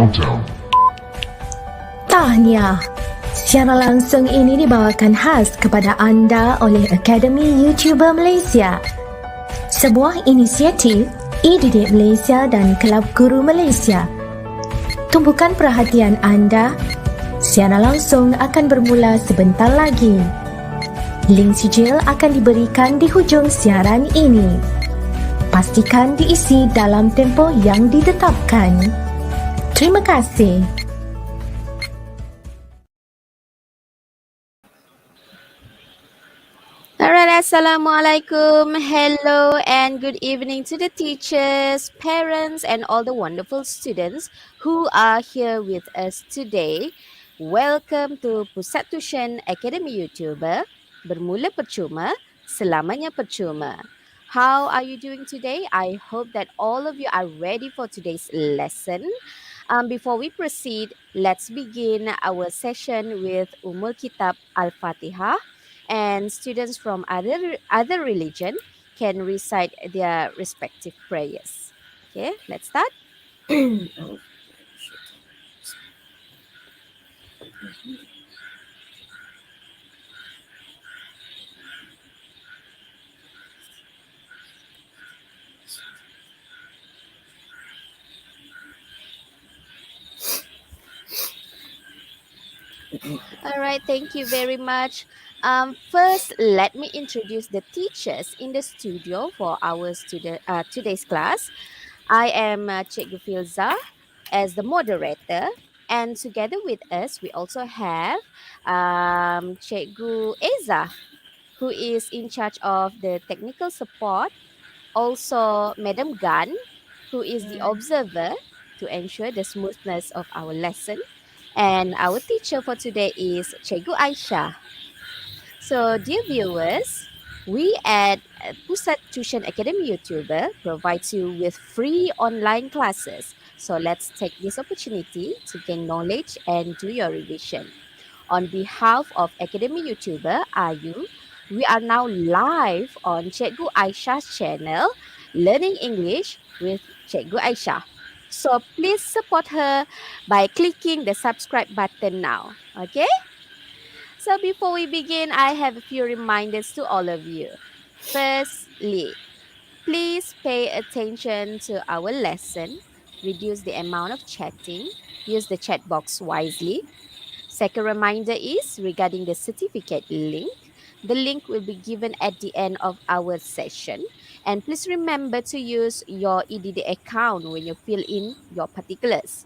Countdown. Tahniah. Siaran langsung ini dibawakan khas kepada anda oleh Akademi YouTuber Malaysia. Sebuah inisiatif E-Didik Malaysia dan Kelab Guru Malaysia. Tumpukan perhatian anda. Siaran langsung akan bermula sebentar lagi. Link sijil akan diberikan di hujung siaran ini. Pastikan diisi dalam tempoh yang ditetapkan. Terima kasih. Alright, Assalamualaikum. Hello and good evening to the teachers, parents and all the wonderful students who are here with us today. Welcome to Pusat Tuisyen Academy YouTuber. Bermula percuma, selamanya percuma. How are you doing today? I hope that all of you are ready for today's lesson. Before we proceed, let's begin our session with Umul Kitab Al-Fatihah. And students from other religion can recite their respective prayers. Okay, let's start. All right, thank you very much. First, let me introduce the teachers in the studio for our today's class. I am Cikgu Filza as the moderator, and together with us, we also have Cikgu Aishah, who is in charge of the technical support. Also, Madam Gan, who is the observer to ensure the smoothness of our lesson. And our teacher for today is Cikgu Aishah. So, dear viewers, we at Pusat Tuisyen Academy YouTuber provides you with free online classes. So, let's take this opportunity to gain knowledge and do your revision. On behalf of Academy YouTuber AYU, we are now live on Cikgu Aishah's channel, Learning English with Cikgu Aishah. So please support her by clicking the subscribe button now. Okay? So before we begin, I have a few reminders to all of you. Firstly, please pay attention to our lesson. Reduce the amount of chatting. Use the chat box wisely. Second reminder is regarding the certificate link. The link will be given at the end of our session. And please remember to use your EDD account when you fill in your particulars.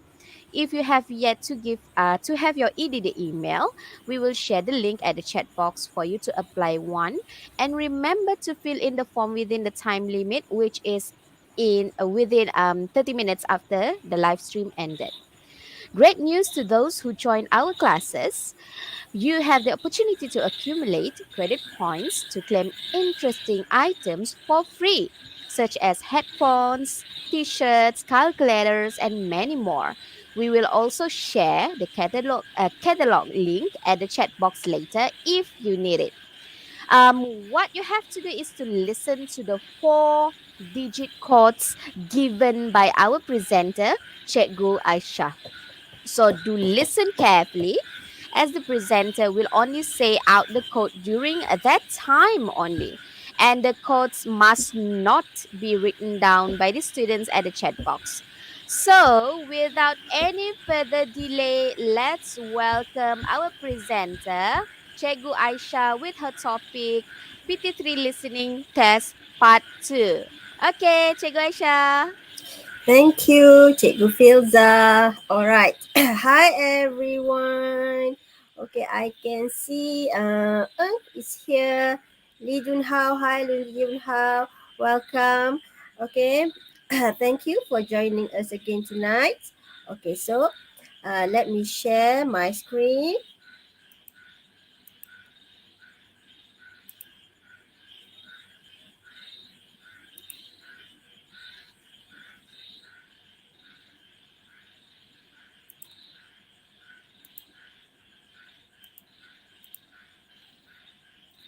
If you have yet to have your EDD email, we will share the link at the chat box for you to apply one. And remember to fill in the form within the time limit, which is within 30 minutes after the live stream ended. Great news to those who join our classes. You have the opportunity to accumulate credit points to claim interesting items for free, such as headphones, t-shirts, calculators, and many more. We will also share the catalog link at the chat box later if you need it. What you have to do is to listen to the 4-digit codes given by our presenter, Cikgu Aishah. So do listen carefully, as the presenter will only say out the code during that time only. And the codes must not be written down by the students at the chat box. So, without any further delay, let's welcome our presenter, Cikgu Aishah, with her topic, PT3 Listening Test Part 2. Okay, Cikgu Aishah. Thank you, Cikgu Filza. All right. Hi, everyone. Okay, I can see is here. Lee Junhao. Hi, Lee Junhao. Welcome. Okay. Thank you for joining us again tonight. Okay, so let me share my screen.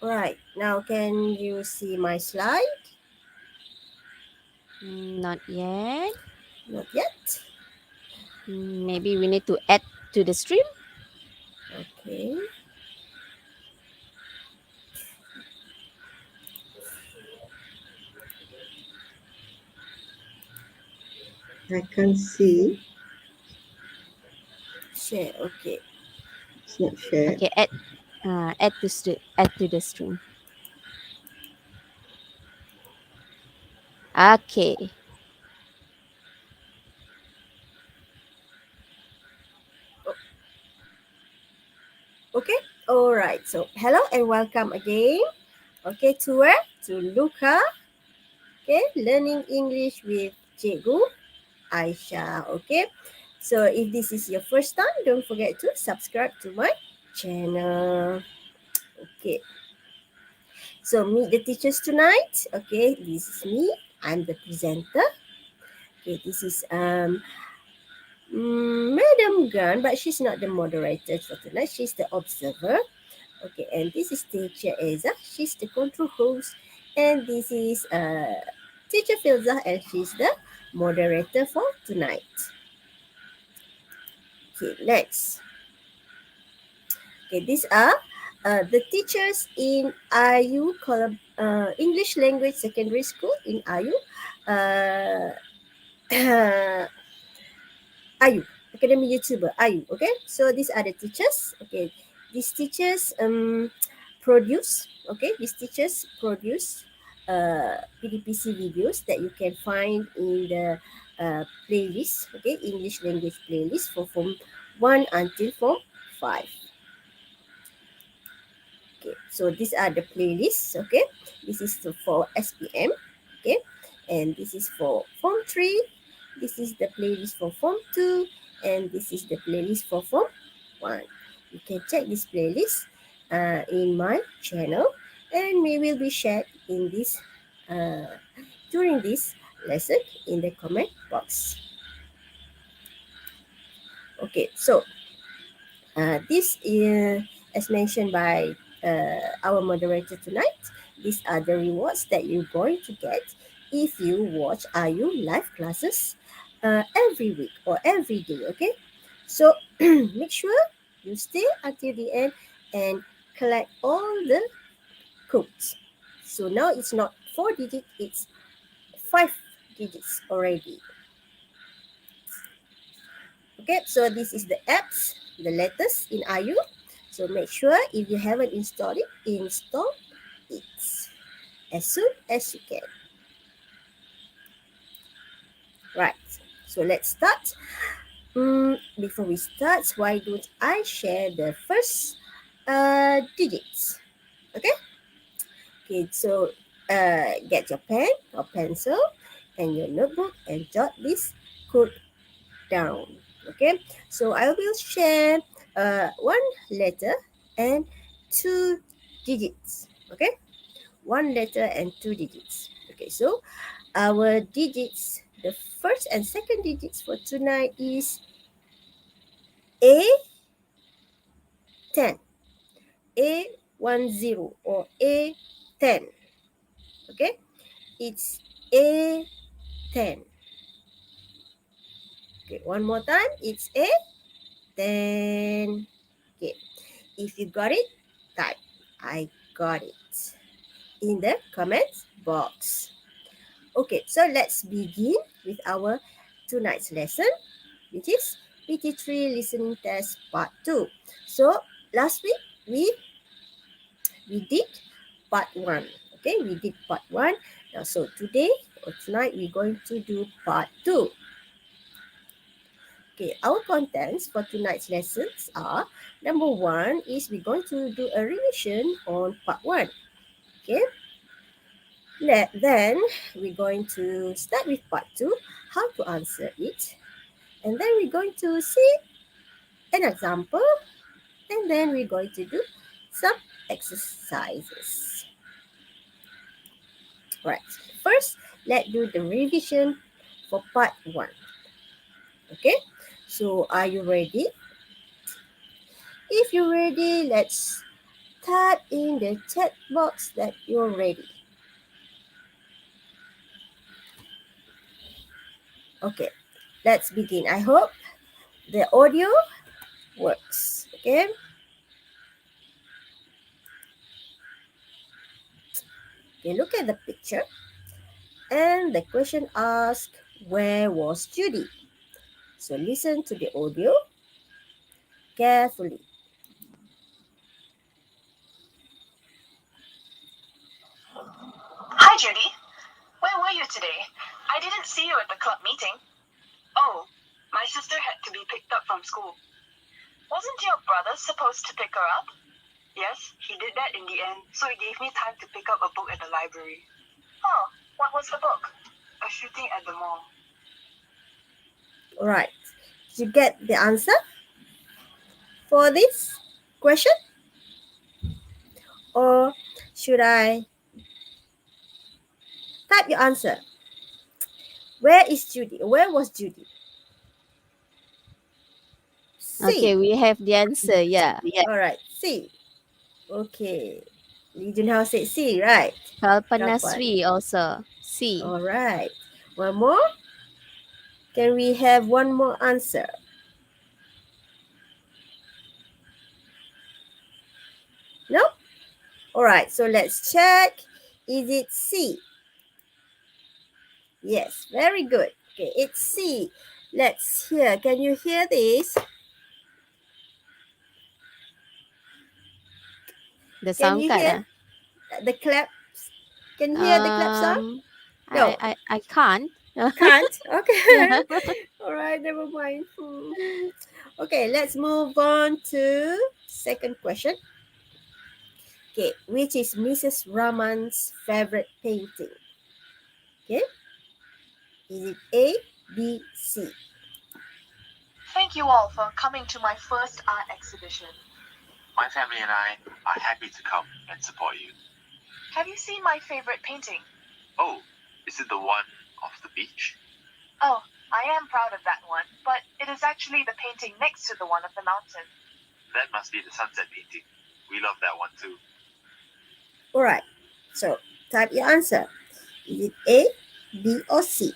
Right, now can you see my slide? Not yet. Not yet. Maybe we need to add to the stream. Okay. I can't see. Share. Okay. It's not shared. Okay, add to the stream. Okay. Okay. All right. So hello and welcome again. Okay, to where? To Luca. Okay, learning English with Cikgu Aishah. Okay. So if this is your first time, don't forget to subscribe to my channel. Okay. So meet the teachers tonight. Okay, this is me. I'm the presenter. Okay, this is Madam Gun, but she's not the moderator for tonight. She's the observer. Okay, and this is Teacher Eza. She's the control host. And this is Teacher Filza, and she's the moderator for tonight. Okay, next. Okay, these are the teachers in AYU, English Language Secondary School in AYU. AYU, Academy YouTuber, AYU. Okay, so these are the teachers. Okay, these teachers produce. Okay, these teachers produce PDPC videos that you can find in the playlist. Okay, English language playlist for Form 1 until Form 5. Okay, so these are the playlists. Okay, this is for SPM. Okay, and this is for Form 3. This is the playlist for Form 2, and this is the playlist for Form 1. You can check this playlist in my channel, and we will be shared in this during this lesson in the comment box. Okay, so this is, as mentioned by our moderator tonight, these are the rewards that you're going to get if you watch AYU live classes every week or every day, okay? So make sure you stay until the end and collect all the codes. So now it's not 4 digits, it's 5 digits already. Okay, so this is the apps, the letters in AYU. So make sure if you haven't installed it, install it as soon as you can. Right, so let's start. Before we start, why don't I share the first digits? Okay, so get your pen or pencil and your notebook and jot this code down. Okay, so I will share one letter and 2 digits. Okay, one letter and 2 digits. Okay, so our digits, the first and second digits for tonight is A10, A10 or A10. Okay, it's A10. Okay, one more time, it's A10. Okay, if you got it, type I got it in the comments box. Okay, so let's begin with our tonight's lesson, which is PT3 listening test part 2. So last week we did part 1. Okay, we did part 1. Now, so today or tonight we're going to do part 2. Okay, our contents for tonight's lessons are, number 1 is we're going to do a revision on part 1. Okay, then we're going to start with part 2, how to answer it. And then we're going to see an example. And then we're going to do some exercises. Right, first, let's do the revision for part 1. Okay, so are you ready? If you're ready, let's type in the chat box that you're ready. Okay, let's begin. I hope the audio works. Okay. Okay, look at the picture. And the question asks, where was Judy? So listen to the audio carefully. Hi, Judy. Where were you today? I didn't see you at the club meeting. Oh, my sister had to be picked up from school. Wasn't your brother supposed to pick her up? Yes, he did that in the end, so he gave me time to pick up a book at the library. Oh, what was the book? A shooting at the mall. All right. Did you get the answer for this question? Or should I type your answer? Where is Judy? Where was Judy? C. Okay, we have the answer. Yeah. All right. C. Okay. Lee Junhao said C, right? Kalpanasri also. C. All right. One more. Can we have one more answer? No? All right. So let's check. Is it C? Yes. Very good. Okay. It's C. Let's hear. Can you hear this? The Can sound you card. hear the claps? Can you hear the clap sound? No. I can't. Can't? Okay. Yeah. All right, never mind. Okay, let's move on to second question. Okay, which is Mrs. Rahman's favorite painting? Okay, is it A, B, C? Thank you all for coming to my first art exhibition. My family and I are happy to come and support you. Have you seen my favorite painting? Oh, is it the one of the beach? Oh, I am proud of that one, but it is actually the painting next to the one of the mountain. That must be the sunset painting. We love that one too. All right, so type your answer. Is it A, B, or C?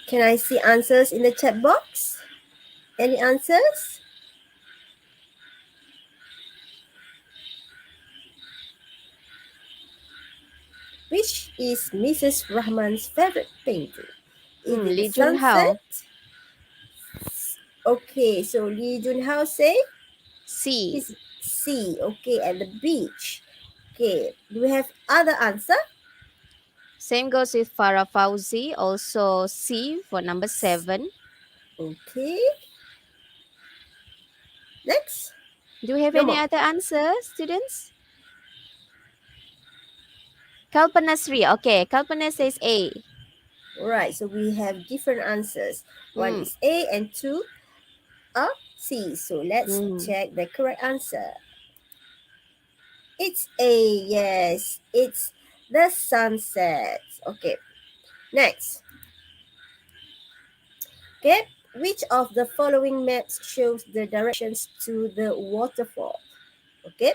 Can I see answers in the chat box? Any answers? Which is Mrs. Rahman's favorite painting? Is it the Lee Junhao. sunset? Okay, so Lee Junhao say C. is C. Okay, at the beach. Okay, do we have other answer? Same goes with Farah Fauzi. Also C for number 7. Okay. Next. Do we have No any more. other answers, students? Kalpanasri. Okay, Kalpana says A. All right, so we have different answers. One is A and two are C. So let's check the correct answer. It's A, yes. It's the sunset. Okay. Next. Okay. Which of the following maps shows the directions to the waterfall? Okay.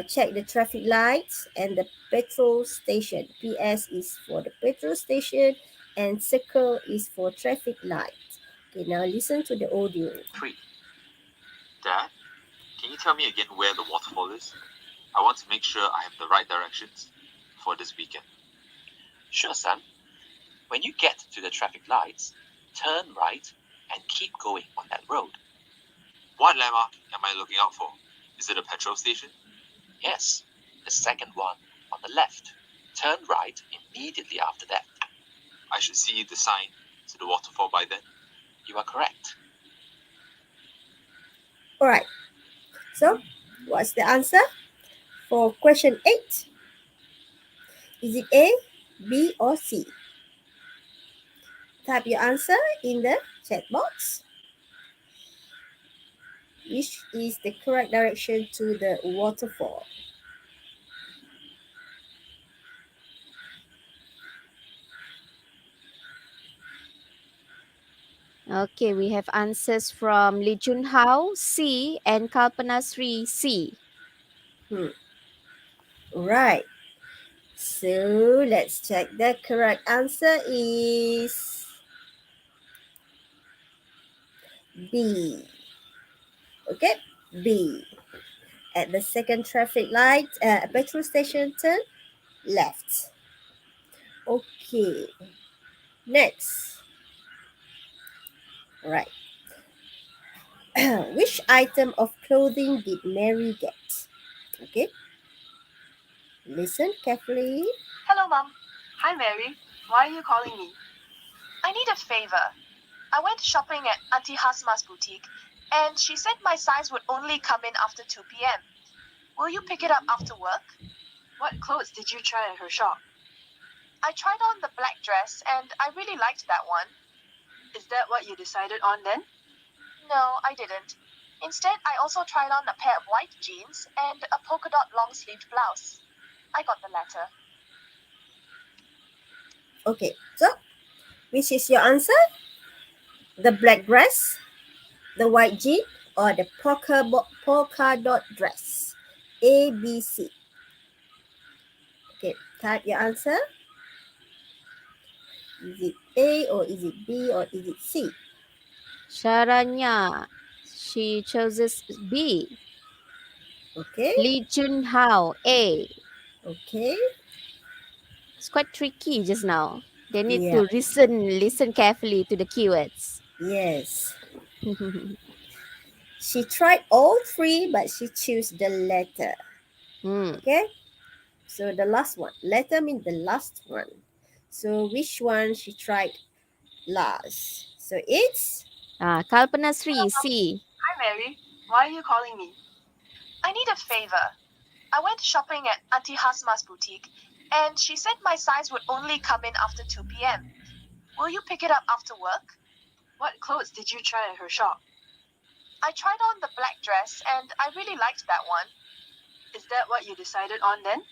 Check the traffic lights and the petrol station. PS is for the petrol station and circle is for traffic lights. Okay, now listen to the audio. 3. Dad, can you tell me again where the waterfall is? I want to make sure I have the right directions for this weekend. Sure, son. When you get to the traffic lights, turn right and keep going on that road. What landmark am I looking out for? Is it a petrol station? Yes, the second one on the left. Turn right immediately after that. I should see the sign to the waterfall by then. You are correct. All right. So, what's the answer for question 8? Is it A, B, or C? Type your answer in the chat box. Which is the correct direction to the waterfall? Okay, we have answers from Lee Junhao, C, and Kalpanasri, C. Right. So let's check. The correct answer is B. Okay, B. At the second traffic light, petrol station, turn left. Okay, next. All right. Which item of clothing did Mary get? Okay, listen carefully. Hello, Mom. Hi, Mary. Why are you calling me? I need a favor. I went shopping at Auntie Hasma's boutique, and she said my size would only come in after 2 p.m. Will you pick it up after work? What clothes did you try at her shop? I tried on the black dress, and I really liked that one. Is that what you decided on then? No, I didn't. Instead, I also tried on a pair of white jeans and a polka dot long-sleeved blouse. I got the latter. Okay, so which is your answer? The black dress, the white jean, or the polka dot dress? A, B, C. Okay, type your answer. Is it A or is it B or is it C? Syaranya, she chooses B. Okay, Lee Jun Hao, A. okay, It's quite tricky just now. They need yeah, to listen carefully to the keywords. yes. She tried all three, but she chose the letter. Okay, so the last one. Letter means the last one. So which one she tried last? So it's Kalpana Sri, C. Hi, Mary. Why are you calling me? I need a favor. I went shopping at Auntie Hasma's boutique, and she said my size would only come in after 2 p.m. Will you pick it up after work? What clothes did you try at her shop? I tried on the black dress, and I really liked that one. Is that what you decided on then?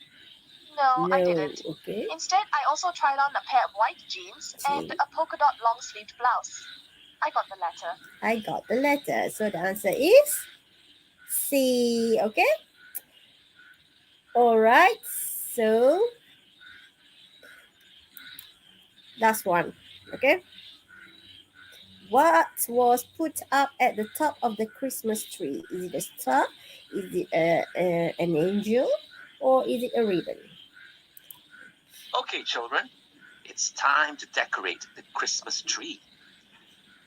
No, I didn't. Okay. Instead, I also tried on a pair of white jeans and a polka dot long-sleeved blouse. I got the latter. I got the letter. So the answer is C. Okay. All right. So last one. Okay. What was put up at the top of the Christmas tree? Is it a star? Is it an angel? Or is it a ribbon? Okay, children, it's time to decorate the Christmas tree.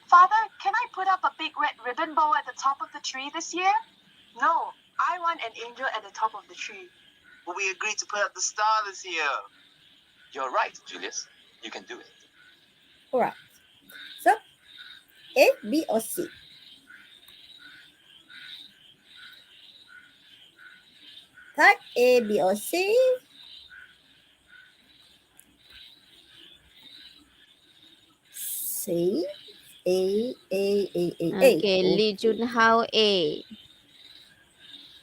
Father, can I put up a big red ribbon bow at the top of the tree this year? No, I want an angel at the top of the tree. But we agreed to put up the star this year. You're right, Julius. You can do it. All right. So A, B, or C? Type A, B, or C. C. A. Okay, Lee Jun Hao, A.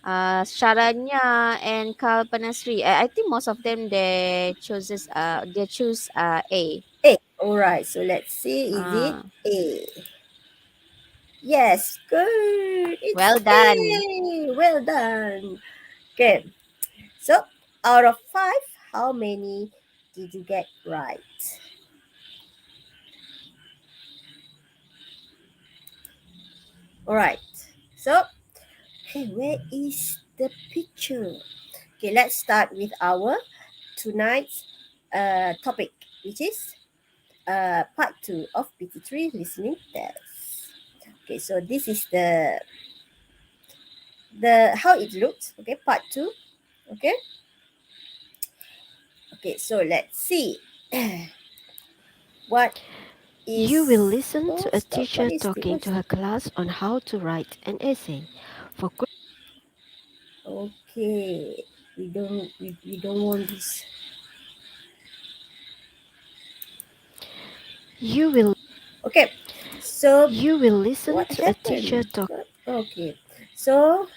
Syaranya and Kalpana Sri. I think most of them they choose A. A. All right. So let's see. Is it A? Yes. Good. It's Well done. A. Well done. Okay. So out of 5, how many did you get right? All right. So, hey, where is the picture? Okay, let's start with our tonight's topic, which is part 2 of PT3 listening test. Okay, so this is the how it looks. Okay, part 2. Okay. Okay, so let's see. What is You will listen to a stop. teacher What is talking to her class on how to write an essay. For Okay, we don't want this. you will Okay, so listen what to a teacher happened? talk. Okay, so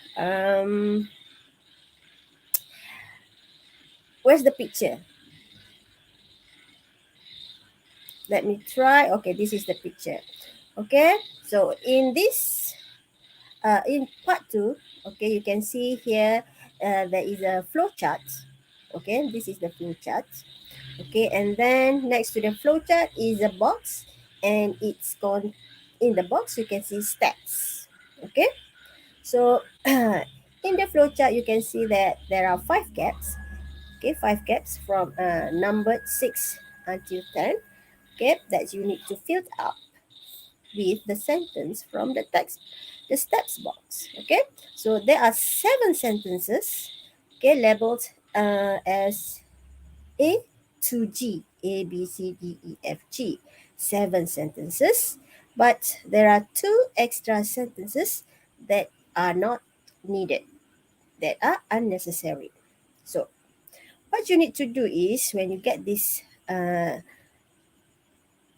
where's the picture? Let me try. Okay, this is the picture. Okay, so in this in part 2, okay, you can see here there is a flow chart. Okay, this is the flow chart. Okay, and then next to the flow chart is a box, and it's gone in the box. You can see steps. Okay, so in the flow chart, you can see that there are 5 gaps. Okay, 5 gaps from numbered 6 until 10. Okay, that you need to fill up with the sentence from the steps box. Okay, so there are 7 sentences. Okay, labeled as A to G, A, B, C, D, E, F, G. 7 sentences, but there are 2 extra sentences that are not needed, that are unnecessary. So, what you need to do is when you get this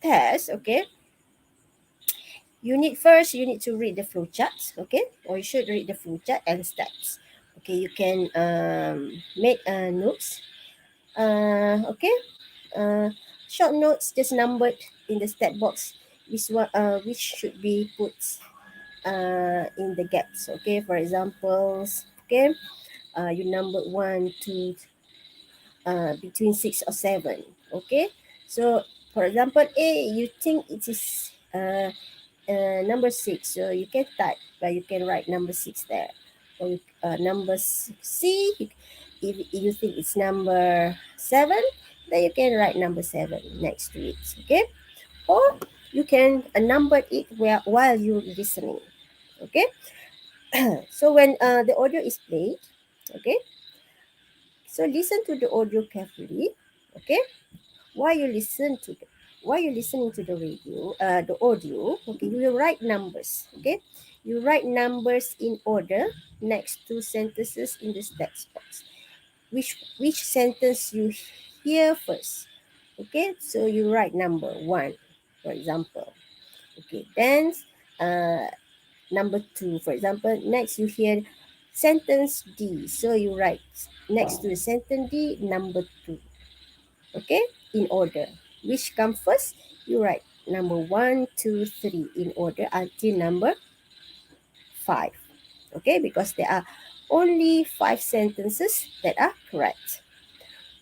test, okay, you need to read the flow chart, okay, or you should read the flow chart and steps. Okay, you can make notes. Okay, short notes just numbered in the step box, which should be put in the gaps. Okay, for examples, okay, you number 1 to between 6 or 7. Okay, so for example A, you think it is number 6, so you can type, but you can write number 6 there. Or number C, if you think it's number 7, then you can write number 7 next to it. Okay, or you can number it while you're listening. Okay, so when the audio is played, okay, so listen to the audio carefully. Okay, while you listen to the while you're listening to the radio, the audio, okay, you will write numbers. Okay, you write numbers in order next to sentences in the text box. Which sentence you hear first? Okay, so you write number 1, for example. Okay, then number 2, for example. Next you hear sentence D, so you write next to the sentence D number 2. Okay, in order. Which comes first? You write number 1, 2, 3 in order until number 5. Okay, because there are only 5 sentences that are correct.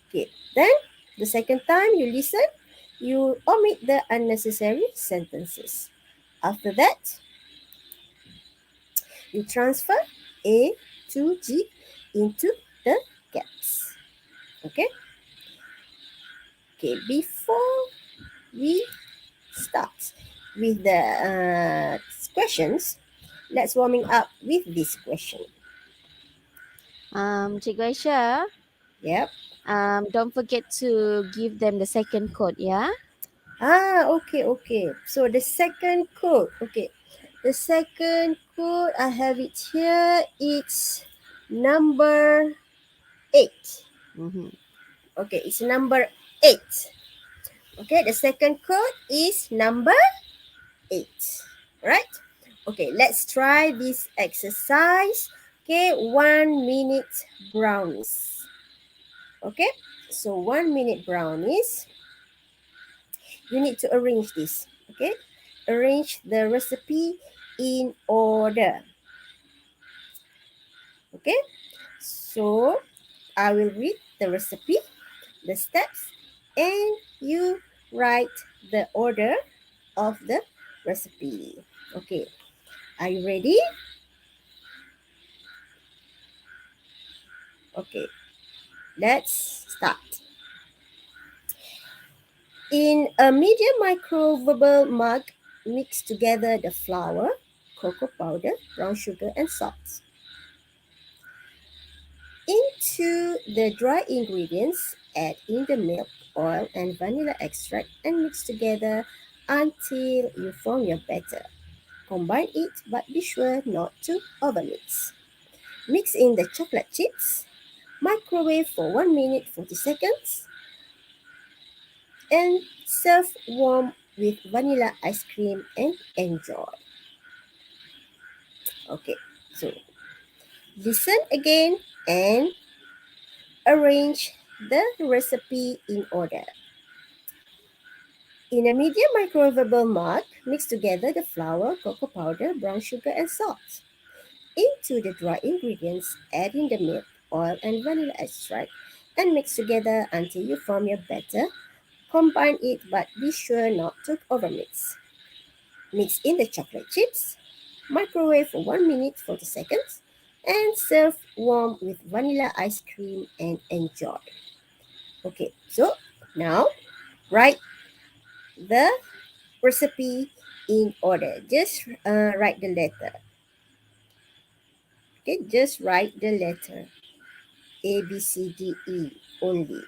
Okay, then the second time you listen, you omit the unnecessary sentences. After that, you transfer A to G into the gaps. Okay? Okay, before we start with the questions, let's warming up with this question. Cikgu Aishah, Yep. don't forget to give them the second code, yeah? Okay. So the second code, okay. The second code, I have it here. It's number 8. Mm-hmm. Okay, it's number 8. Okay, the second code is number 8. Right? Okay, let's try this exercise. Okay, 1 minute brownies. Okay, so 1 minute brownies. You need to arrange this. Okay, arrange the recipe in order. Okay, so I will read the recipe, the steps, and you write the order of the recipe. Okay, are you ready? Okay, let's start. In a medium microwavable mug, mix together the flour, cocoa powder, brown sugar, and salt. Into the dry ingredients, add in the milk, oil, and vanilla extract and mix together until you form your batter. Combine it, but be sure not to overmix. Mix in the chocolate chips, microwave for 1 minute 40 seconds, and serve warm with vanilla ice cream and enjoy. Okay, so listen again and arrange the recipe in order. In a medium microwavable mug, mix together the flour, cocoa powder, brown sugar, and salt. Into the dry ingredients, add in the milk, oil, and vanilla extract, and mix together until you form your batter. Combine it, but be sure not to overmix. Mix in the chocolate chips, microwave for 1 minute 40 seconds, and serve warm with vanilla ice cream and enjoy. Okay, so now write the recipe in order. Just write the letter. Okay, just write the letter A, B, C, D, E only.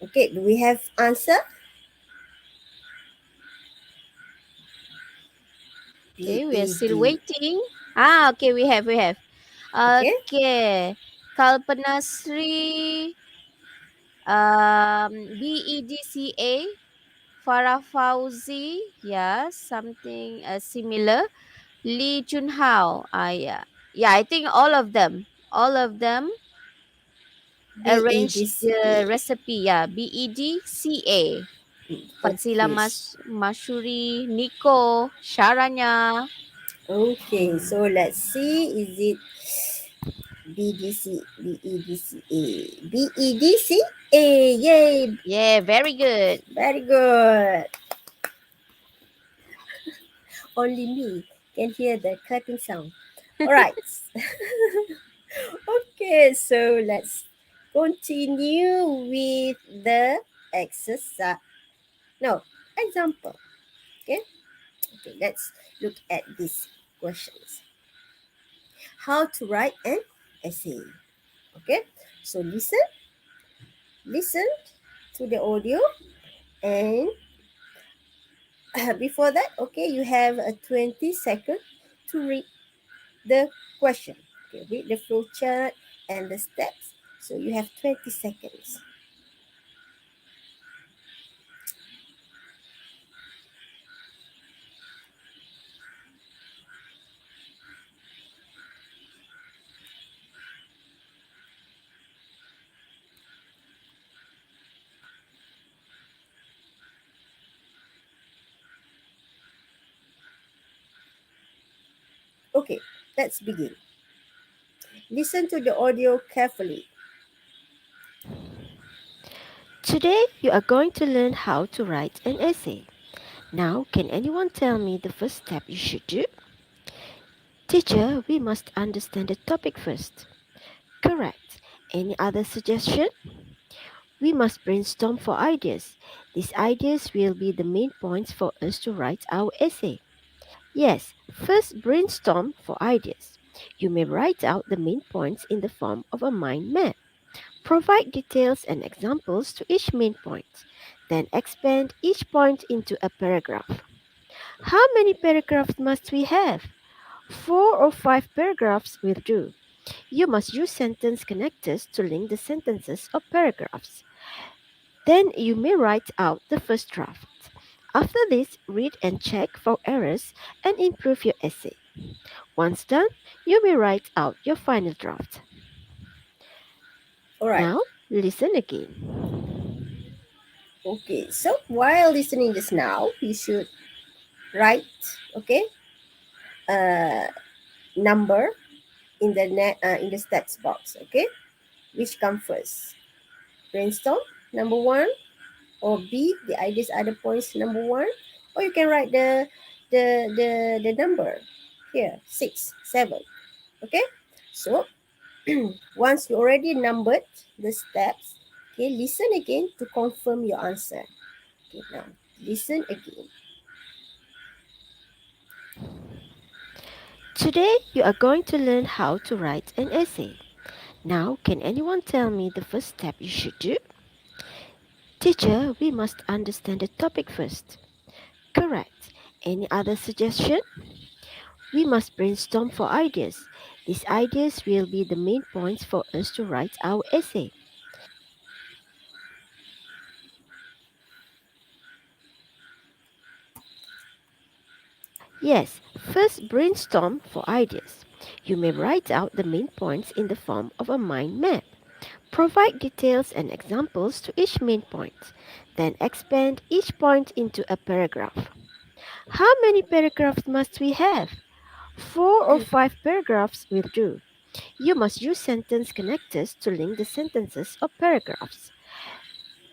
Okay, do we have answer? Okay, we are still PED. waiting. Okay, we have. Okay, Okay, Kalpana Sri, BEDCA, Farah Fauzi, yeah, something similar. Lee Junhao, yeah, I think all of them arranged the BEDCA. recipe, yeah, BEDCA. Fatsila Okay, Mashuri, Nico, Sharanya. okay. So let's see. Is it BDC, BEDCA, BEDCA? Yay! Yeah, very good. Very good. Only me can hear the clapping sound. All right. Okay, so let's continue with the exercise. No, example. Okay. Okay, let's look at these questions. How to write an essay. Okay. So listen to the audio, and before that, okay, you have a 20 second to read the question. Okay, read the flow chart and the steps. So you have 20 seconds. Okay, let's begin. Listen to the audio carefully. Today, you are going to learn how to write an essay. Now, can anyone tell me the first step you should do? Teacher, we must understand the topic first. Correct. Any other suggestion? We must brainstorm for ideas. These ideas will be the main points for us to write our essay. Yes, first brainstorm for ideas. You may write out the main points in the form of a mind map. Provide details and examples to each main point. Then expand each point into a paragraph. How many paragraphs must we have? 4 or 5 paragraphs will do. You must use sentence connectors to link the sentences or paragraphs. Then you may write out the first draft. After this, read and check for errors and improve your essay. Once done, you may write out your final draft. All right. Now, listen again. Okay, so while listening just now, you should write, okay, number in the stats box, okay? Which come first? Brainstorm, number one, or B, the ideas are the points number one, or you can write the number here, 6, 7, okay? So once you already numbered the steps, okay, listen again to confirm your answer. Okay, now listen again. Today, you are going to learn how to write an essay. Now, can anyone tell me the first step you should do? Teacher, we must understand the topic first. Correct. Any other suggestion? We must brainstorm for ideas. These ideas will be the main points for us to write our essay. Yes, first brainstorm for ideas. You may write out the main points in the form of a mind map. Provide details and examples to each main point. Then expand each point into a paragraph. How many paragraphs must we have? 4 or 5 paragraphs will do. You must use sentence connectors to link the sentences or paragraphs.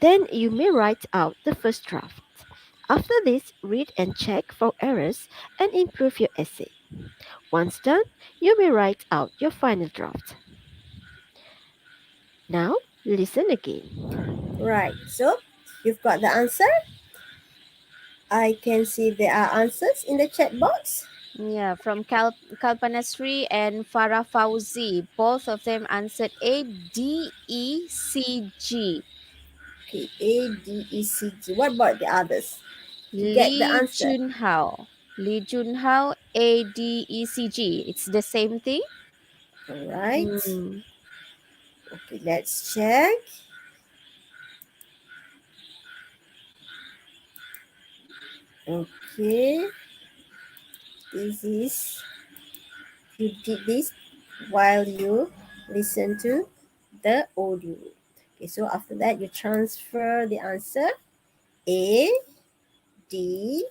Then you may write out the first draft. After this, read and check for errors and improve your essay. Once done, you may write out your final draft. Now, listen again. Right. So you've got the answer. I can see there are answers in the chat box. Yeah, from Kalpanasri and Farah Fauzi. Both of them answered A, D, E, C, G. Okay, A, D, E, C, G. What about the others? To get the Lee answer. Junhao. Lee Junhao, A, D, E, C, G. It's the same thing? All right. Hmm. Okay, let's check. Okay. This is, you did this while you listen to the audio. Okay, so after that, you transfer the answer A, D,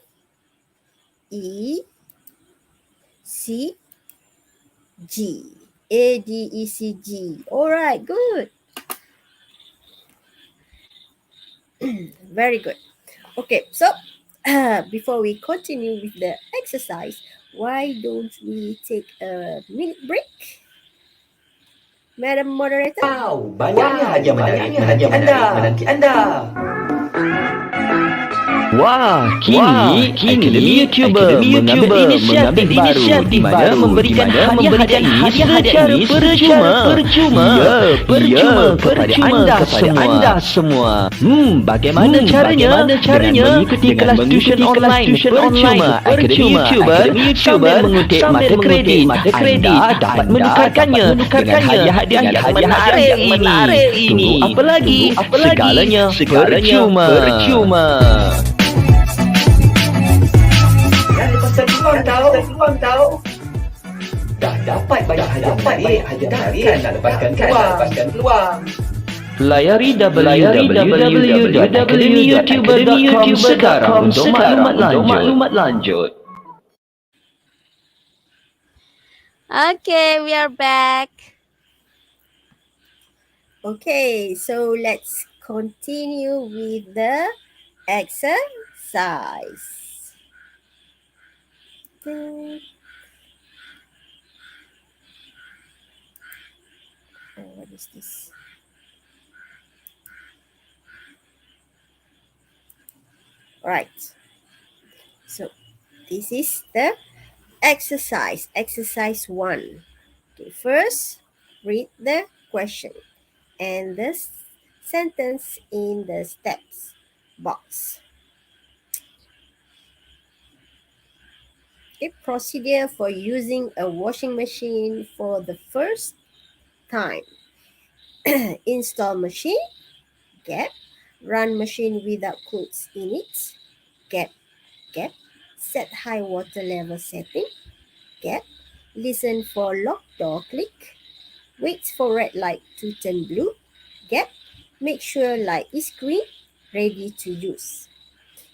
E, C, G. A, D, E, C, G. All right, good. Very good. Okay, so before we continue with the exercise, why don't we take a minute break? Madam Moderator? Wow, banyaknya hadiah menanti anda. Wah, kini Akademi YouTuber mengambil inisiatif baru di mana memberikan hadiah-hadiah secara percuma. Ya, percuma kepada anda semua. Bagaimana caranya? Dengan mengikuti kelas tuition online percuma Akademi YouTuber sambil mengutip mata kredit, anda dapat menukarkannya dengan hadiah-hadiah yang menarik ini. Tunggu apa lagi? Segalanya percuma. Peluang tahu. Dah dapat banyak hadiah menarik, takkan nak lepaskan peluang. Layari www.akademiyoutuber.com sekarang untuk maklumat lanjut. Okay, we are back. Okay, so let's continue with the exercise. Oh, what is this? Right. So this is the exercise 1. Okay, first read the question and the sentence in the steps box. Okay, procedure for using a washing machine for the first time. Install machine, gap. Run machine without clothes in it, gap. Set high water level setting, gap. Listen for locked door, click. Wait for red light to turn blue, gap. Make sure light is green, ready to use.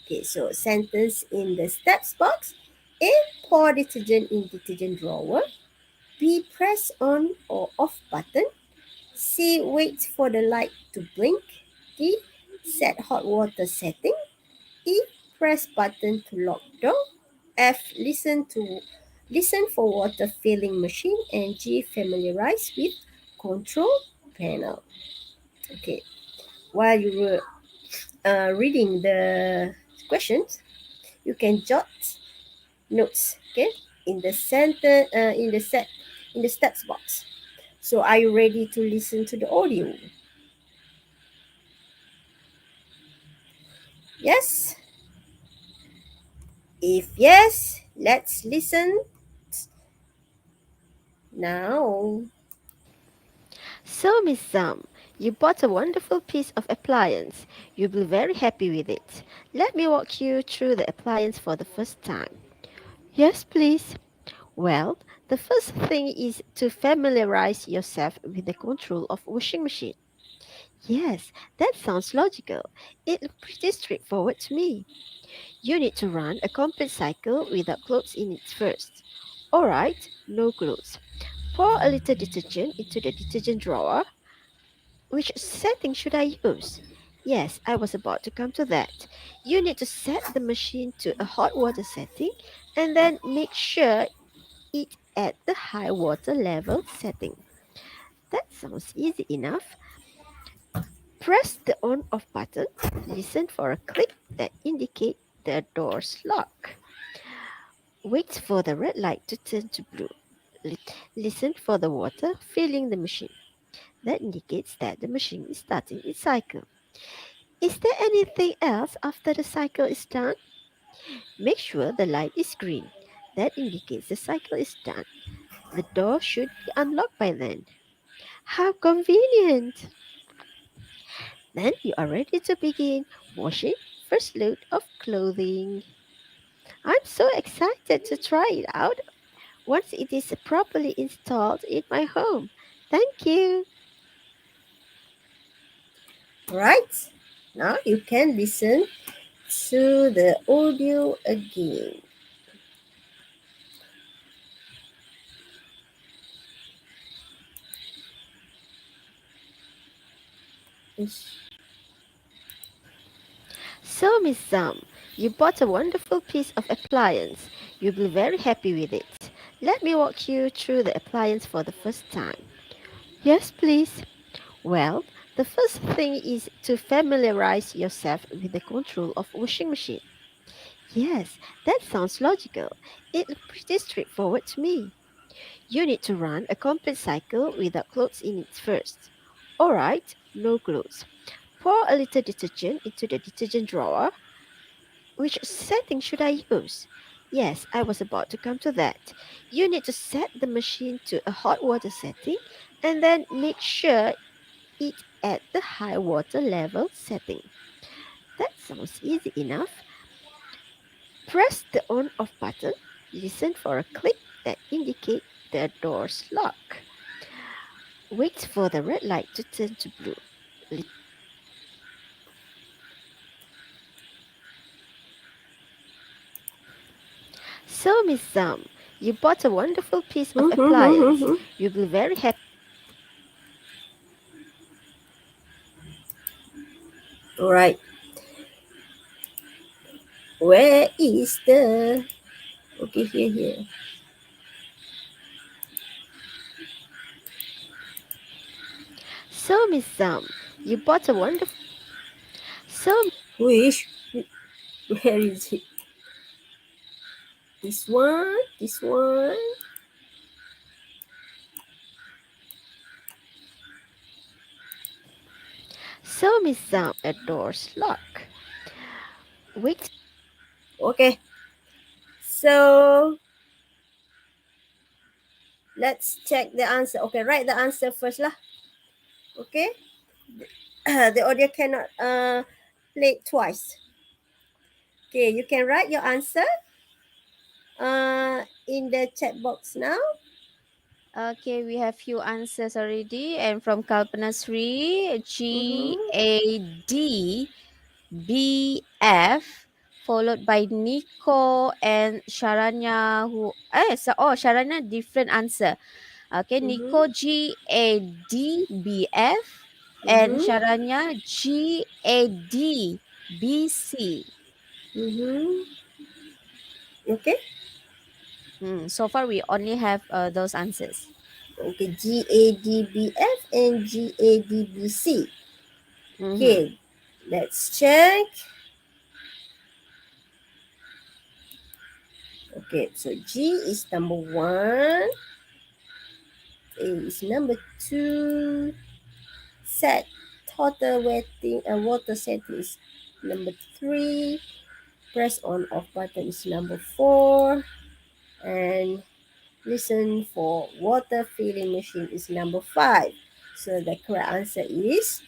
Okay, so sentence in the steps box. A, pour detergent in detergent drawer. B, press on or off button. C, wait for the light to blink. D, set hot water setting. E, press button to lock door. F, listen for water filling machine. And G, familiarize with control panel. Okay, while you were reading the questions, you can jot notes, okay, in the center, in the steps box. So are you ready to listen to the audio? Yes? If yes, let's listen now. So, Miss Zam, you bought a wonderful piece of appliance. You'll be very happy with it. Let me walk you through the appliance for the first time. Yes, please. Well, the first thing is to familiarize yourself with the control of washing machine. Yes, that sounds logical. It looks pretty straightforward to me. You need to run a complete cycle without clothes in it first. Alright, no clothes. Pour a little detergent into the detergent drawer. Which setting should I use? Yes, I was about to come to that. You need to set the machine to a hot water setting and then make sure it at the high water level setting. That sounds easy enough. Press the on off button. Listen for a click that indicates the door's lock. Wait for the red light to turn to blue. Listen for the water filling the machine. That indicates that the machine is starting its cycle. Is there anything else after the cycle is done? Make sure the light is green. That indicates the cycle is done. The door should be unlocked by then. How convenient! Then you are ready to begin washing first load of clothing. I'm so excited to try it out once it is properly installed in my home. Thank you. Right. Now you can listen to the audio again. So, Miss Zam, you bought a wonderful piece of appliance. You'll be very happy with it. Let me walk you through the appliance for the first time. Yes, please. Well, the first thing is to familiarize yourself with the control of washing machine. Yes, that sounds logical. It looks pretty straightforward to me. You need to run a complete cycle without clothes in it first. Alright, no clothes. Pour a little detergent into the detergent drawer. Which setting should I use? Yes, I was about to come to that. You need to set the machine to a hot water setting and then make sure it at the high water level setting. That sounds easy enough. Press the on off button. Listen for a click that indicates the door's lock. Wait for the red light to turn to blue. So, Miss Zam, you bought a wonderful piece of appliance. You'll be very happy. Alright. Where is the... Okay, here. So, Miss Zam, you bought a wonderful... So, Which? Where is it? This one? This one? So, Miss Zam, a door's lock. Wait. Okay. So, let's check the answer. Okay, write the answer first lah. Okay. The audio cannot play twice. Okay, you can write your answer in the chat box now. Okay, we have few answers already, and from Kalpana Sri, GADBF, followed by Nico and Sharanya, Sharanya different answer. Okay, Nico GADBF and Sharanya GADBC. Okay. So far, we only have those answers. Okay, GADBF and GADBC. Okay, let's check. Okay, so G is number 1. A is number 2. Set total wetting and water setting is number 3. Press on off button is number 4. And listen for water filling machine is number 5. So the correct answer is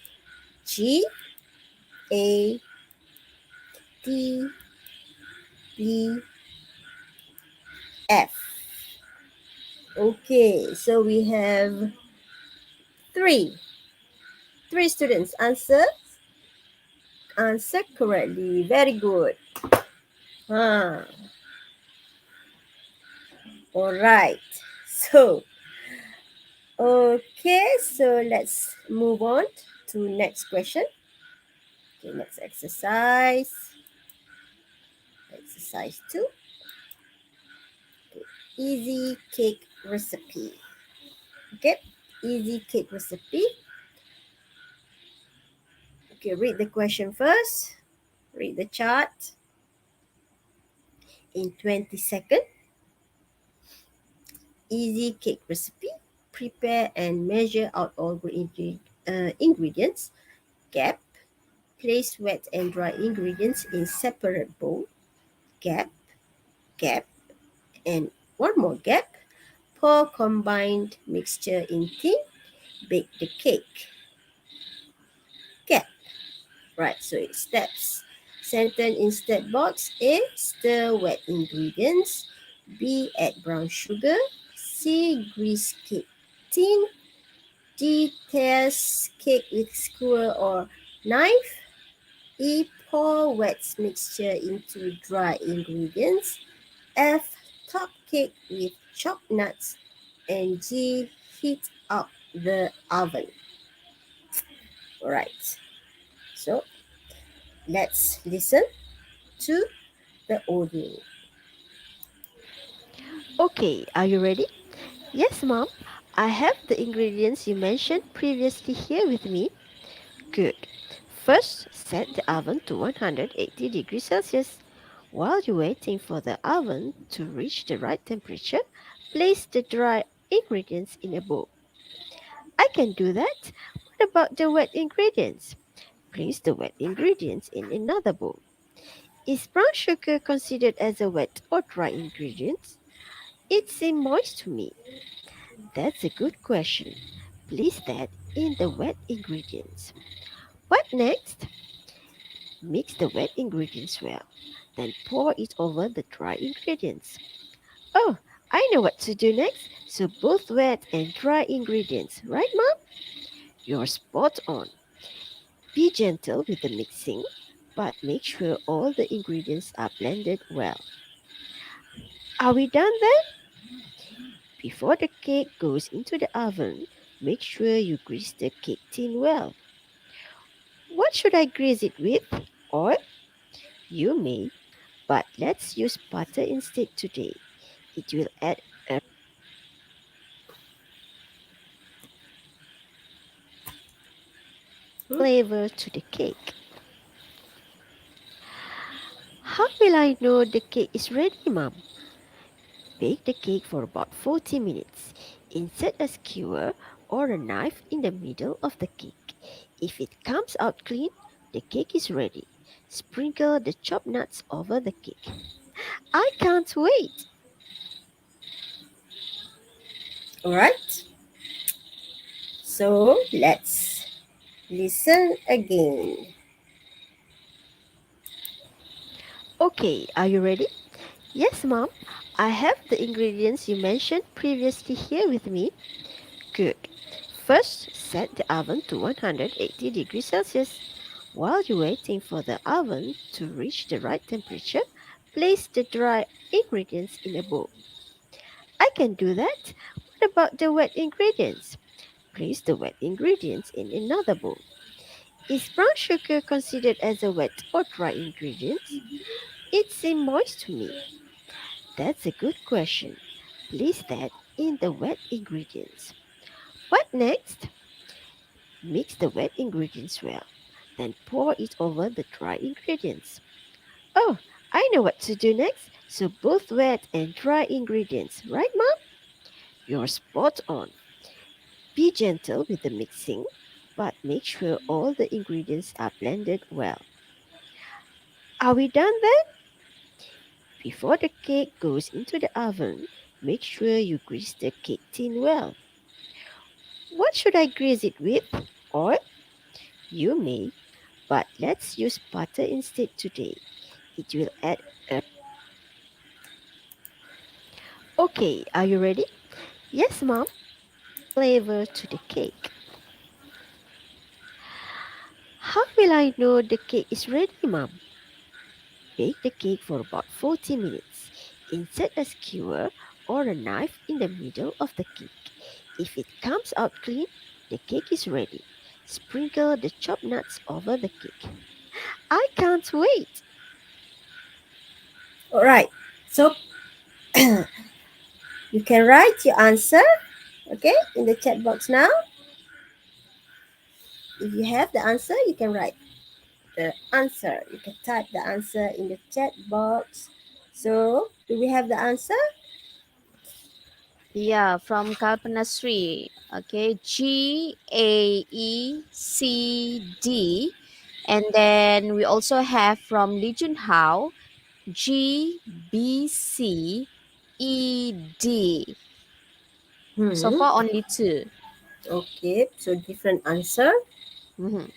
G A D B F. Okay, so we have 3 3 students answer correctly. Very good. All right. So, okay, so let's move on to next question. Okay, next exercise. Exercise 2. Okay, easy cake recipe. Okay, easy cake recipe. Okay, read the question first. Read the chart in 20 seconds. Easy cake recipe. Prepare and measure out all ingredients. Gap. Place wet and dry ingredients in separate bowl. Gap, gap, and one more gap. Pour combined mixture in tin. Bake the cake. Gap. Right, so it's steps. Sentence in step box. A. Stir wet ingredients. B. Add brown sugar. C. Grease cake tin. D. Test cake with skewer or knife. E. Pour wet mixture into dry ingredients. F. Top cake with chopped nuts. And G. Heat up the oven. Alright, so let's listen to the audio. Okay, are you ready? Yes, Mom. I have the ingredients you mentioned previously here with me. Good. First, set the oven to 180 degrees Celsius. While you're waiting for the oven to reach the right temperature, place the dry ingredients in a bowl. I can do that. What about the wet ingredients? Place the wet ingredients in another bowl. Is brown sugar considered as a wet or dry ingredient? It seems moist to me. That's a good question. Place that in the wet ingredients. What next? Mix the wet ingredients well. Then pour it over the dry ingredients. Oh, I know what to do next. So both wet and dry ingredients, right, Mom? You're spot on. Be gentle with the mixing, but make sure all the ingredients are blended well. Are we done then? Before the cake goes into the oven, make sure you grease the cake tin well. What should I grease it with? Oil? You may, but let's use butter instead today. It will add a flavor to the cake. How will I know the cake is ready, Mom? Bake the cake for about 40 minutes. Insert a skewer or a knife in the middle of the cake. If it comes out clean, the cake is ready. Sprinkle the chopped nuts over the cake. I can't wait. Alright, so let's listen again. Okay, are you ready? Yes, Mom. I have the ingredients you mentioned previously here with me. Good. First, set the oven to 180 degrees Celsius. While you're waiting for the oven to reach the right temperature, place the dry ingredients in a bowl. I can do that. What about the wet ingredients? Place the wet ingredients in another bowl. Is brown sugar considered as a wet or dry ingredient? It seems moist to me. That's a good question. Place that in the wet ingredients. What next? Mix the wet ingredients well. Then pour it over the dry ingredients. Oh, I know what to do next. So both wet and dry ingredients, right, Mom? You're spot on. Be gentle with the mixing, but make sure all the ingredients are blended well. Are we done then? Before the cake goes into the oven, make sure you grease the cake tin well. What should I grease it with? Oil? You may, but let's use butter instead today. It will add a... Okay, are you ready? Yes, Mom. Flavor to the cake. will I know the cake is ready, Mom? Bake the cake for about 40 minutes. Insert a skewer or a knife in the middle of the cake. If it comes out clean, the cake is ready. Sprinkle the chopped nuts over the cake. I can't wait. All right. So you can write your answer, okay, in the chat box now. If you have the answer, you can write the answer. You can type the answer in the chat box. So, do we have the answer? Yeah, from Kalpana Sri. Okay, GAECD. And then we also have from Lee Jun Hao, GBCED. So far, only two. Okay, so different answer. Mhm.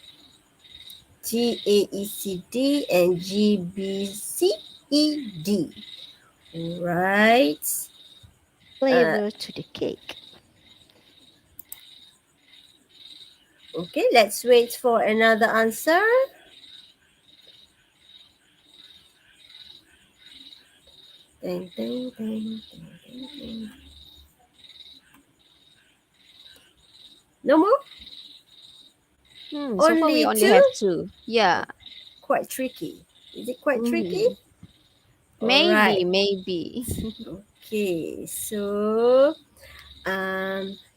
GAECD and GBCED. Right. Flavor to the cake. Okay, let's wait for another answer. Ding, ding, ding, ding, ding, ding. No more? So far, we only two? have two. Yeah. Quite tricky. Is it quite tricky? Mhm. All right. Maybe. Okay, so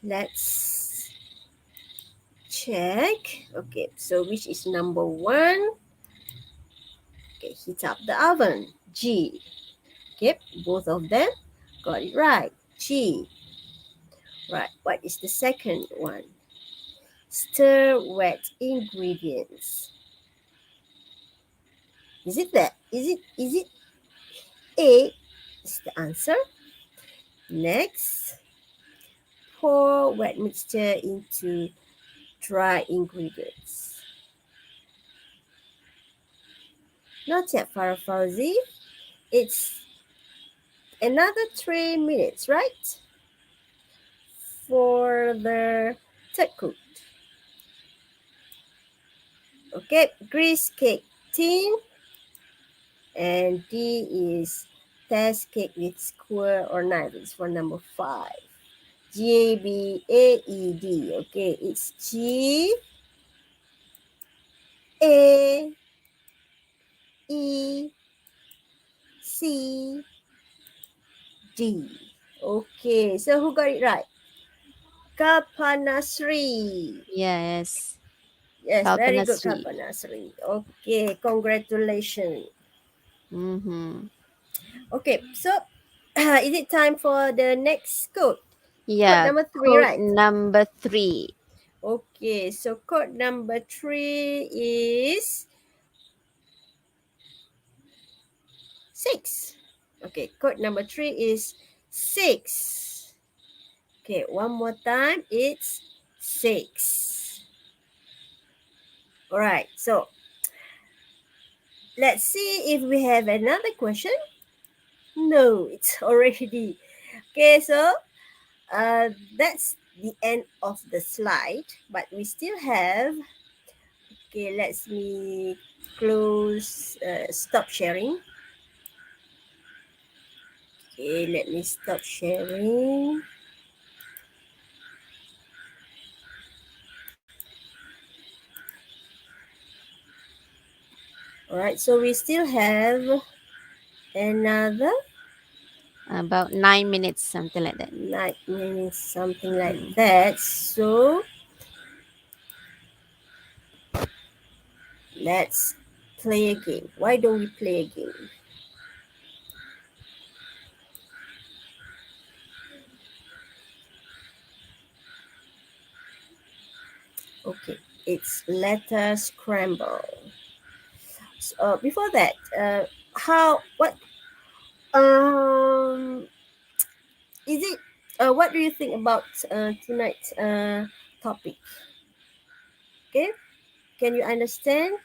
let's check. Okay, so which is number one? Okay, heat up the oven. G. Okay, both of them got it right. G. Right, what is the second one? Stir wet ingredients. Is it that? Is it A is the answer? Next, pour wet mixture into dry ingredients. Not yet, Farah Fauzi. It's another 3 minutes, right? For the third cook. Okay, grease cake tin. And D is test cake with skewer or knife. It's for number 5. GABAED. Okay, it's G A E C D. Okay, so who got it right? Kapanasri. Yes. Yes, very Kalpana good, Sri. Kapanasri. Okay, congratulations. Mm-hmm. Okay, so is it time for the next code? Code Yeah. number 3, Code right? number 3. Okay, so code number 3 is 6. Okay, code number 3 is 6. Okay, one more time. It's 6. All right, so let's see if we have another question. No, it's already. Okay, so that's the end of the slide, but we still have. Okay, let's me close, stop sharing. Okay, let me stop sharing. All right, so we still have another About 9 minutes, something like that. 9 minutes, something like Mhm. that. So let's play a game. Why don't we play a game? Okay, it's letter scramble. So, before that, is it? What do you think about tonight's topic? Okay, can you understand?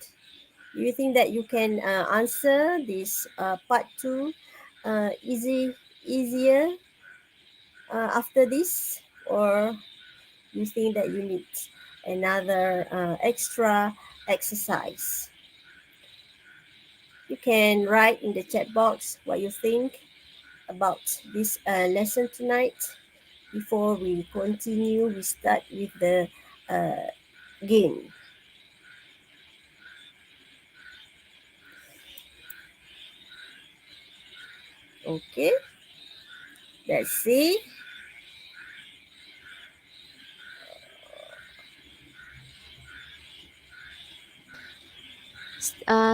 Do you think that you can answer this part 2 easier after this, or you think that you need another extra exercise. You can write in the chat box what you think about this lesson tonight. Before we continue, we start with the game. Okay, let's see.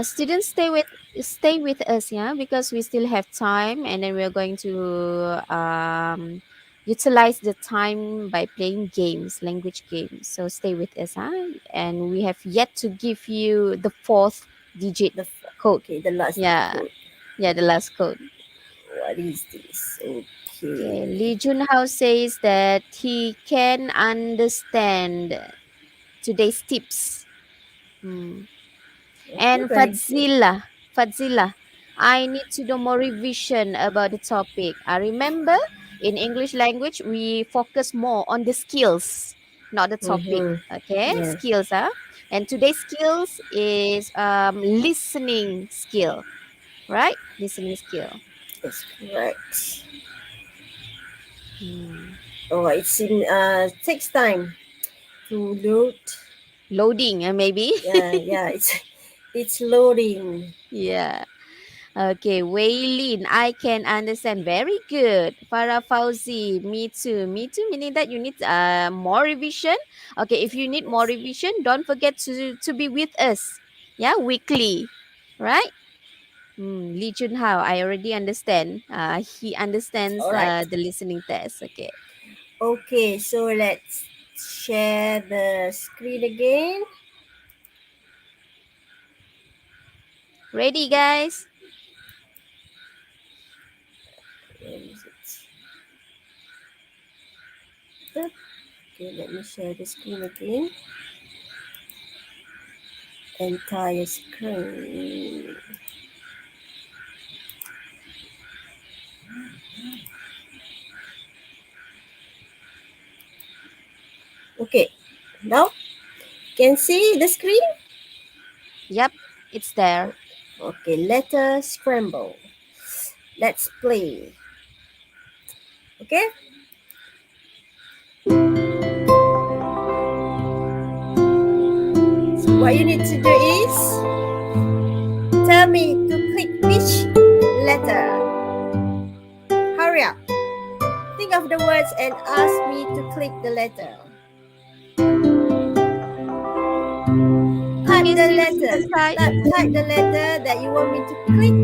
Students stay with us, yeah, because we still have time, and then we're going to utilize the time by playing games, language games. So stay with us, huh? And we have yet to give you the fourth digit code. Okay, the last Yeah, code. yeah, the last code. What is this? Okay, Okay. Lee Junhao says that he can understand today's tips. And very good. Fadzila, I need to do more revision about the topic. I remember in English language, we focus more on the skills, not the topic. Okay, Yes, skills, huh? And today's skills is listening skill, right? Listening skill. that's correct. Hmm. Oh, takes time to load. Loading, maybe. Yeah, it's loading. Yeah. Okay, Waylin, I can understand. Very good. Farah Fauzi, me too. Me too, meaning that you need more revision. Okay, if you need more revision, don't forget to be with us. Yeah, weekly. Right? Lee Junhao, I already understand. He understands All right. the listening test. Okay. Okay, so let's share the screen again. Ready, guys? Where is it? Okay, let me share the screen again. Entire screen. Okay, now can see the screen? Yep, it's there. Okay, letter scramble. Let's play. Okay? So what you need to do is tell me to click which letter. Hurry up. Think of the words and ask me to click the letter. Type the letter. Type the letter that you want me to click.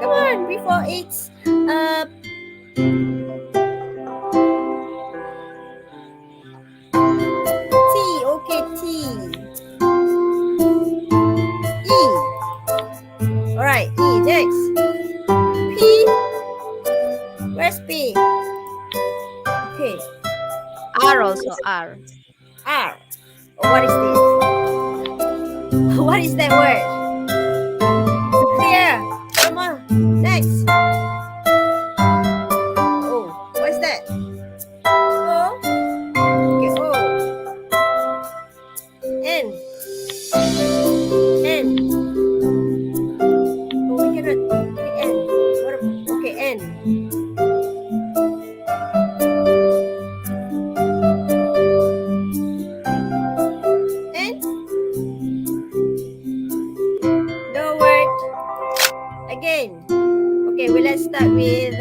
Come on, before it's T. Okay, T. E. All right, E. Next. P. Where's P? Okay. R also, R. R. Oh, what is this? What is that word? Clear. Come on. Next. Oh, what's that? O. Okay, O. N. N. Oh, we cannot click N. Okay, N. N. No word. Again. Okay, well, let's start with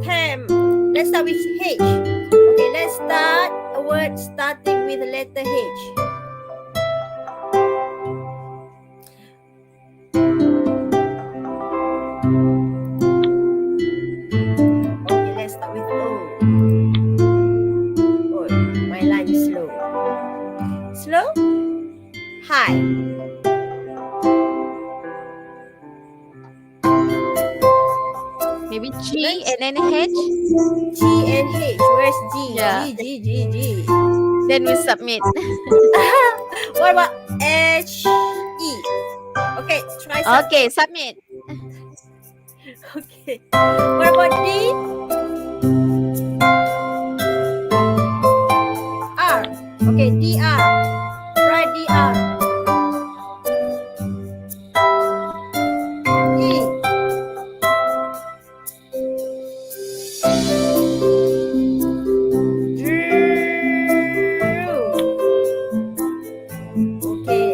Tem. Let's start with H. Okay, let's start a word starting with the letter H. Okay, let's start with O. Oh, my line is slow. Slow? High. Maybe G and then H. G and H. Where's G? Yeah. G. Then we submit. What about H, E? Okay, try submit. Okay, submit. Okay. What about D? Okay, DR. Write DR. E. Drew. Okay.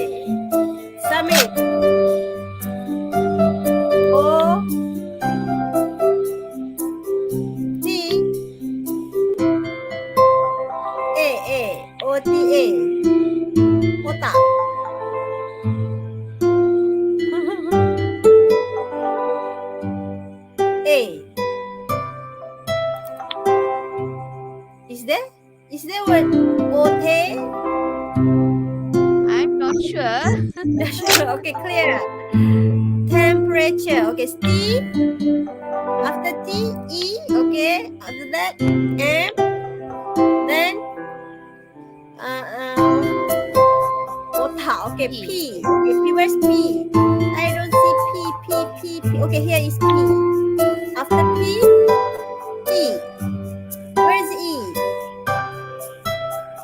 Submit. O. T. A. O. T. A. Otak. A. Is there word ote? I'm not sure. Okay, clear. Temperature. Okay, T. After T, E. Okay. After that, M. Then otak. Okay, P. P. Okay, P. Where's P? I don't see P. Okay, here is P. After P, E. Where's E?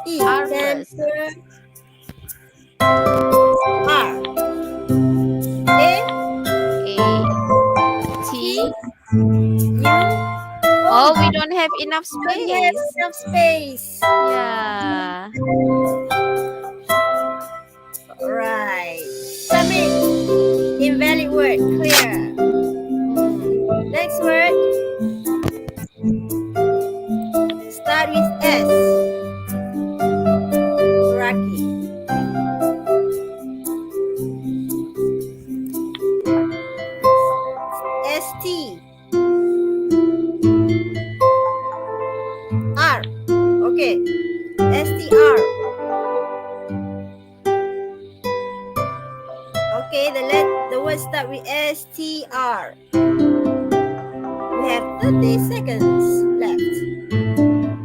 E. R first. R. A. A. T. U. Oh, we don't have enough Don't have space. enough space. Yeah. Alright. Submit. Invalid word. Clear. Next word. Start with S. Rocky. ST. R. Okay. STR. Okay, the word start with STR. We have 30 seconds left.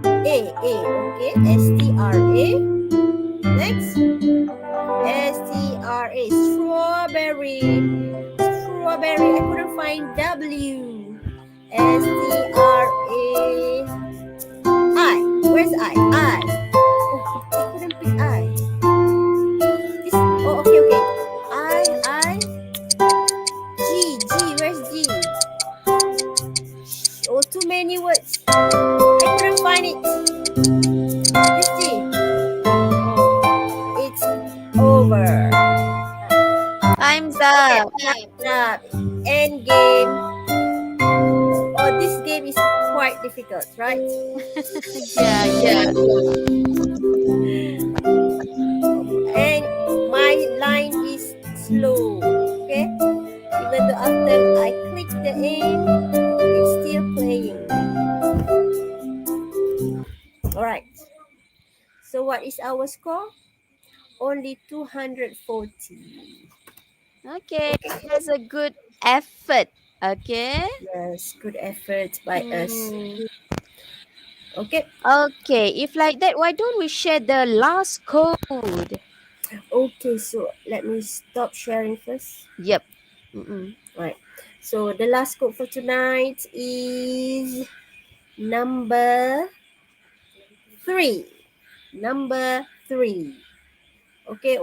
A. Okay. STRA. Next. STRA. Strawberry. I couldn't find W. STRA. I. Where's I? I. Oh, I couldn't pick I. Okay. I. G. Where's G? Oh, too many words. I couldn't find it. This G. It's over. Time's up. End game. Oh, this game is quite difficult, right? Yeah. And my line is slow. Okay? Even though after I click the end, it's still playing. Alright. So what is our score? Only 240. Okay, that's a good effort. Okay. Yes, good effort by us. Okay. Okay, if like that, why don't we share the last code? Okay, so let me stop sharing first. Yep. Right. So the last code for tonight is number 3. Number 3. Okay,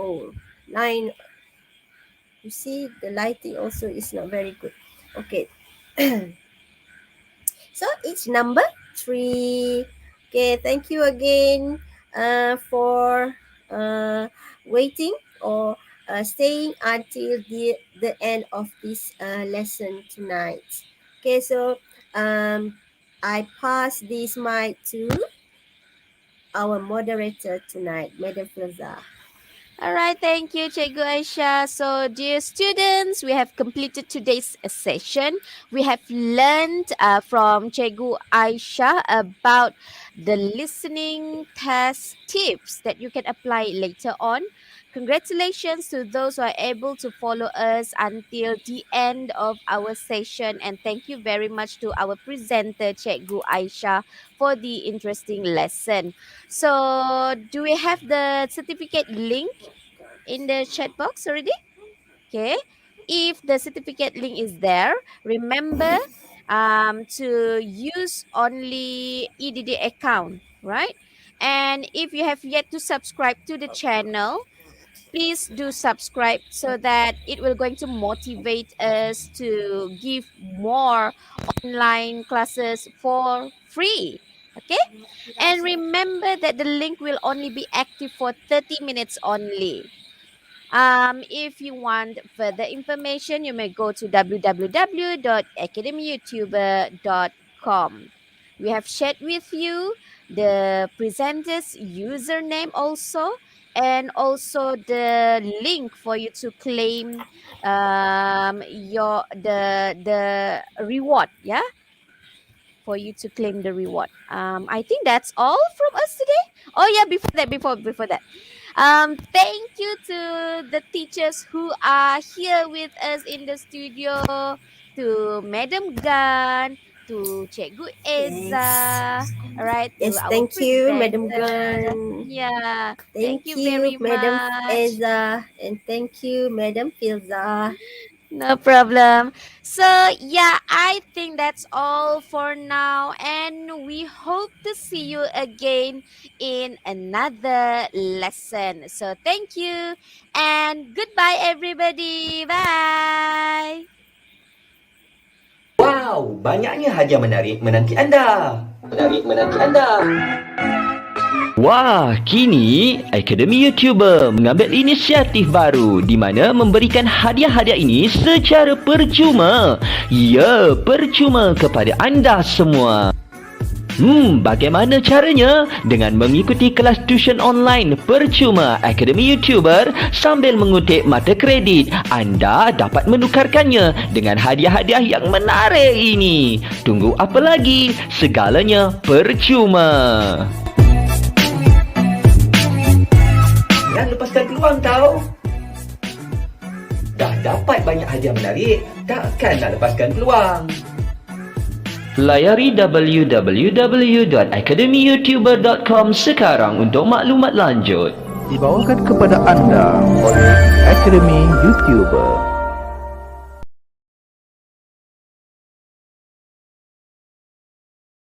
line. You see, the lighting also is not very good. Okay. So it's number 3. Okay, thank you again for waiting or staying until the end of this lesson tonight. Okay, so I pass this mic to our moderator tonight, Madam Filza. All right, thank you, Cikgu Aishah. So, dear students, we have completed today's session. We have learned from Cikgu Aishah about the listening test tips that you can apply later on. Congratulations to those who are able to follow us until the end of our session. And thank you very much to our presenter, Cikgu Aishah, for the interesting lesson. So, do we have the certificate link in the chat box already? Okay. If the certificate link is there, remember to use only EDD account, right? And if you have yet to subscribe to the channel, please do subscribe so that it will going to motivate us to give more online classes for free. Okay? And remember that the link will only be active for 30 minutes only. If you want further information, you may go to www.academyyoutuber.com. We have shared with you the presenter's username also, and also the link for you to claim the reward. Yeah, for you to claim the reward. I think that's all from us today. Oh yeah, before that. Thank you to the teachers who are here with us in the studio, to Madam Gan, to Cikgu Aishah, all right, to Yes, our thank you, Madam presenter. Gun. Yeah, Thank thank you you, very Madam much. Eza, and thank you, Madam Filza. No problem. So, yeah, I think that's all for now. And we hope to see you again in another lesson. So, thank you and goodbye, everybody. Bye. Wow, banyaknya hadiah menarik menanti anda. Wah, kini Akademi YouTuber mengambil inisiatif baru di mana memberikan hadiah-hadiah ini secara percuma. Ya, percuma kepada anda semua. Bagaimana caranya? Dengan mengikuti kelas tuition online percuma Akademi YouTuber sambil mengutip mata kredit, anda dapat menukarkannya dengan hadiah-hadiah yang menarik ini. Tunggu apa lagi? Segalanya percuma. Jangan lepaskan peluang tau. Dah dapat banyak hadiah menarik, takkan nak lepaskan peluang. Layari www.academyyoutuber.com sekarang untuk maklumat lanjut. Dibawakan kepada anda oleh Akademi YouTuber.